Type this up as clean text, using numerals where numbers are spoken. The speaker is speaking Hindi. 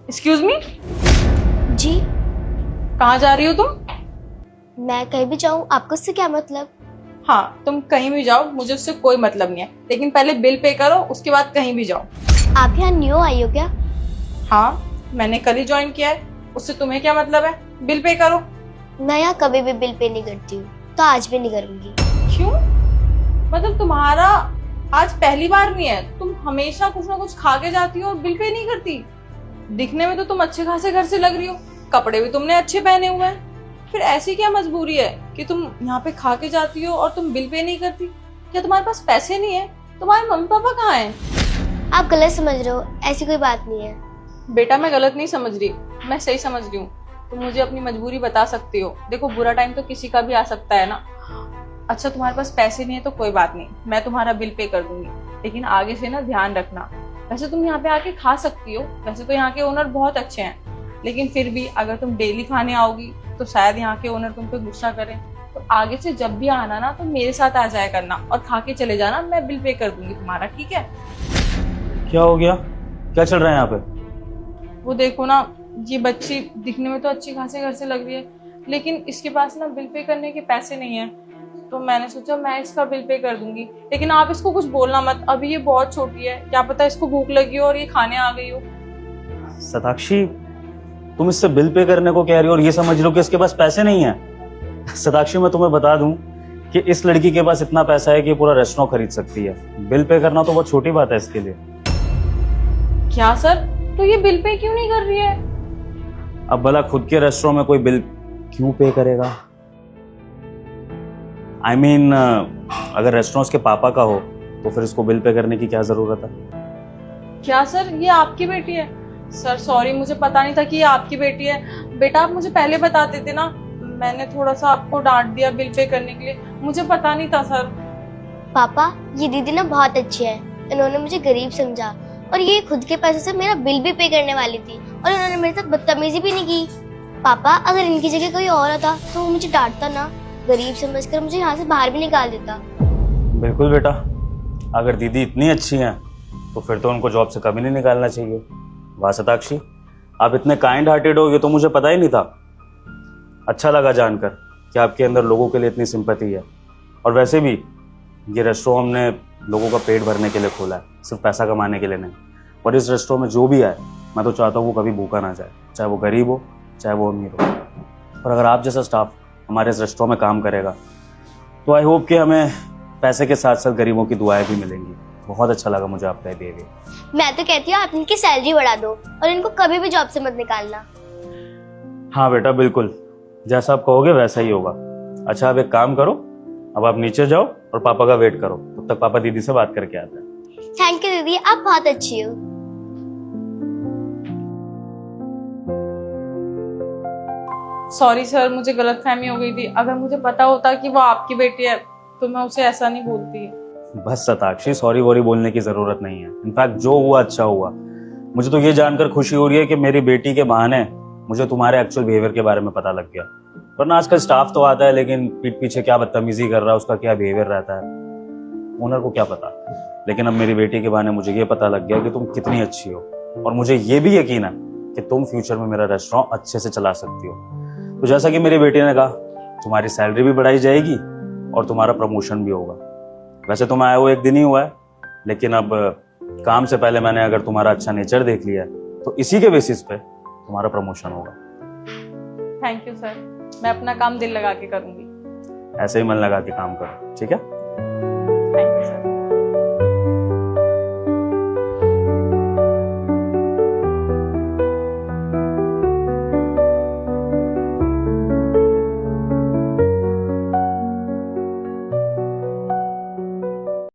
एक्सक्यूज मी, जी। कहाँ जा रही हो तुम? मैं कहीं भी जाऊं, आपको उससे क्या मतलब? हाँ, तुम कहीं भी जाओ, मुझे उससे कोई मतलब नहीं है, लेकिन पहले बिल पे करो, उसके बाद कहीं भी जाओ। आप यहाँ न्यू आई हो क्या? हाँ, मैंने कल ही ज्वाइन किया है, उससे तुम्हें क्या मतलब है? बिल पे करो। मैं यहाँ कभी भी बिल पे नहीं करती हूँ, तो आज भी नहीं करूंगी। क्यों? मतलब तुम्हारा आज पहली बार नहीं है, तुम हमेशा कुछ ना कुछ खा के जाती हो और बिल पे नहीं करती। दिखने में तो तुम अच्छे खासे घर से लग रही हो, कपड़े भी तुमने अच्छे पहने हुए हैं, फिर ऐसी क्या मजबूरी है कि तुम यहाँ पे खा के जाती हो और तुम बिल पे नहीं करती? क्या तुम्हारे पास पैसे नहीं है? तुम्हारे मम्मी पापा कहाँ हैं? आप गलत समझ रहे हो, ऐसी कोई बात नहीं है। बेटा, मैं गलत नहीं समझ रही, मैं सही समझ रही हूँ। तुम मुझे अपनी मजबूरी बता सकती हो। देखो, बुरा टाइम तो किसी का भी आ सकता है ना। अच्छा, तुम्हारे पास पैसे नहीं है तो कोई बात नहीं, मैं तुम्हारा बिल पे कर दूंगी, लेकिन आगे से ना ध्यान रखना। वैसे तुम यहाँ पे आके खा सकती हो, वैसे तो यहाँ के ओनर बहुत अच्छे हैं, लेकिन फिर भी अगर तुम डेली खाने आओगी तो शायद यहाँ के ओनर तुम पे गुस्सा करें। तो आगे से जब भी आना ना तो मेरे साथ आ जाया करना और खा के चले जाना, मैं बिल पे कर दूंगी तुम्हारा, ठीक है? क्या हो गया? क्या चल रहा है यहाँ पे? वो देखो ना, ये बच्ची दिखने में तो अच्छी खासी घर से लग रही है, लेकिन इसके पास ना बिल पे करने के पैसे नहीं है। तो मैंने सोचा मैं इसका बिल पे कर दूंगी, लेकिन आप इसको कुछ बोलना मत, अभी ये बहुत छोटी है, क्या पता इसको भूख लगी हो और ये खाने आ गई हो। सताक्षी, तुम इससे बिल पे करने को कह रही हो और ये समझ रहे हो कि इसके पास पैसे नहीं है। सताक्षी, मैं तुम्हें बता दूं कि इस लड़की के पास इतना पैसा है कि पूरा रेस्टोरेंट खरीद सकती है। बिल पे करना तो बहुत छोटी बात है इसके लिए। क्या सर? तो ये बिल पे क्यों नहीं कर रही है? अब भला खुद के रेस्टोरेंट में कोई बिल क्यों पे करेगा? I mean, अगर रेस्टोरेंट उसके पापा का हो तो फिर इसको बिल पे करने की क्या जरूरत है? क्या सर, ये आपकी बेटी है? सर सॉरी, मुझे पता नहीं था कि ये आपकी बेटी है। बेटा, आप मुझे पहले बता देते ना, मैंने थोड़ा सा आपको डांट दिया बिल पे करने के लिए, मुझे पता नहीं था सर। पापा, ये दीदी ना बहुत अच्छी है, इन्होंने मुझे गरीब समझा और ये खुद के पैसे से मेरा बिल भी पे करने वाली थी और इन्होंने मेरे साथ बदतमीजी भी नहीं की। पापा, अगर इनकी जगह कोई और होता तो वो मुझे डांटता ना, गरीब समझकर मुझे यहाँ से बाहर भी निकाल देता। बिल्कुल बेटा, अगर दीदी इतनी अच्छी हैं तो फिर तो उनको जॉब से कभी नहीं निकालना चाहिए। वाह सताक्षी, आप इतने काइंड हार्टेड हो, ये तो मुझे पता ही नहीं था। अच्छा लगा जानकर कि आपके अंदर लोगों के लिए इतनी सिंपैथी है। और वैसे भी ये रेस्टोरेंट हमने लोगों का पेट भरने के लिए खोला है, सिर्फ पैसा कमाने के लिए नहीं। और इस रेस्टोरेंट में जो भी आए, मैं तो चाहता हूँ वो कभी भूखा ना जाए, चाहे वो गरीब हो चाहे वो अमीर हो। और अगर आप जैसा स्टाफ हमारे इस रेस्टोरेंट में काम करेगा तो आई होप कि हमें पैसे के साथ साथ गरीबों की दुआएं भी मिलेंगी। बहुत अच्छा लगा मुझे आपका बिहेवियर। मैं तो कहती हूँ आप इनकी सैलरी बढ़ा दो और इनको कभी भी जॉब से मत निकालना। हाँ बेटा, बिल्कुल जैसा आप कहोगे वैसा ही होगा। अच्छा, अब एक काम करो, अब आप नीचे जाओ और पापा का वेट करो, तब तक पापा दीदी से बात करके आते हैं। थैंक यू दीदी, आप बहुत अच्छी हो। सॉरी सर, मुझे गलतफहमी हो गई थी। अगर मुझे पता होता कि वो आपकी बेटी है तो मैं उसे ऐसा नहीं बोलती। बस सताक्षी, सॉरी वॉरी बोलने की जरूरत नहीं है। इनफैक्ट जो हुआ अच्छा हुआ। मुझे तो ये जानकर खुशी हो रही है कि मेरी बेटी के बहाने मुझे तुम्हारे एक्चुअल बिहेवियर के बारे में पता लग गया। वरना आजकल स्टाफ तो आता है, लेकिन पीठ पीछे क्या बदतमीजी कर रहा है, उसका क्या बिहेवियर रहता है, ओनर को क्या पता। लेकिन अब मेरी बेटी के बहाने मुझे ये पता लग गया कि तुम कितनी अच्छी हो, और मुझे ये भी यकीन है कि तुम फ्यूचर में मेरा रेस्टोरेंट अच्छे से चला सकती हो। तो जैसा कि मेरी बेटी ने कहा, तुम्हारी सैलरी भी बढ़ाई जाएगी और तुम्हारा प्रमोशन भी होगा। वैसे तो मैं आया वो एक दिन ही हुआ है, लेकिन अब काम से पहले मैंने अगर तुम्हारा अच्छा नेचर देख लिया है तो इसी के बेसिस पे तुम्हारा प्रमोशन होगा। थैंक यू सर, मैं अपना काम दिल लगा के करूंगी। ऐसे ही मन लगा के काम करो, ठीक है?